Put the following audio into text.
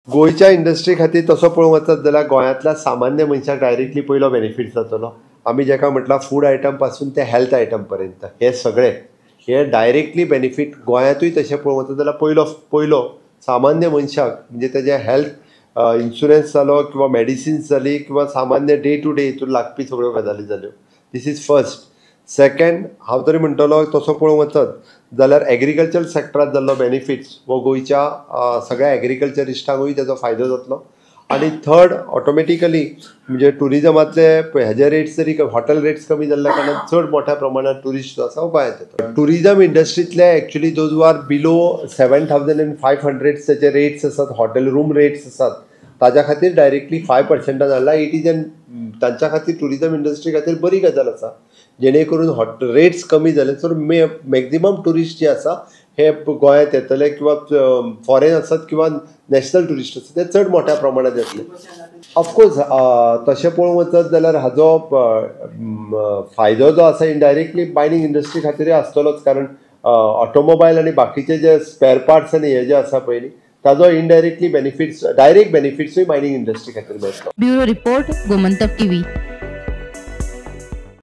गोयच्या industry खातीर तसो पळोवंक वचत जाल्यार गोंयांतल्या सामान्य मनशाक डायरेक्टली पयलो बेनिफीट जातलो. आमी जेका म्हटला फूड आयटम पासून ते हेल्थ आयटम पर्यंत हे सगळे हे डायरेक्टली बेनिफीट गोंयांतूय तशें पळोवंक वचत जाल्यार पयलो सामान्य मनशाक म्हणजे तेजे हेल्थ इन्शुरन्स जालो किंवा मेडिसिन्स जाली किंवा सामान्य डे टू डे हितून लागपी सगळ्यो गजाली जाल्यो. This is first. सेकंड हांव तरी म्हणटलो तसो पळोवंक वचत जाल्यार एग्रीकल्चर सेक्टरांत जाल्लो बेनिफिट्स वो गोंयच्या सगळ्या एग्रीकल्चरिस्टांकूय तेजो फायदो जातलो. आणि थर्ड ऑटोमॅटिकली म्हणजे टुरिजमातले हेजे रेट्स जरी हॉटेल रेट्स कमी जाल्ल्या कारणान चड मोठ्या प्रमाणात टुरिस्ट जो आसा गोंयांत येता. टुरिजम इंडस्ट्रींतले एक्चुअली दोज आर बिलो 7,500 तेचे रेट्स आसात, हॉटेल रूम रेट्स आसात ताज्या खातीर डायरेक्टली 5% जाल्यार इट इज एन तांच्या खातीर टुरिजम इंडस्ट्री खातीर बरी गजाल आसा. जेणे करून रेट्स कमी जाले तर मॅक्झिमम टुरिस्ट जे आसा हे गोंयांत येतले किंवा फॉरेन आसत किंवा नॅशनल टुरिस्ट आसत ते चड मोठ्या प्रमाणात येतले. ऑफकोर्स तशें पळोवंक वचत जाल्यार हाजो फायदो जो आसा इनडायरेक्टली मायनींग इंडस्ट्री खातीर आसतलोच, कारण ऑटोमोबायल आनी बाकीचे जे स्पेअर पार्ट्स आनी हे जे आसा पळय ताजो इनडायरेक्टली बेनिफिट्स डायरेक्ट बेनिफिट्सूय मायनींग इंडस्ट्री खातीर मेळटलो. Bureau report Gomantak TV.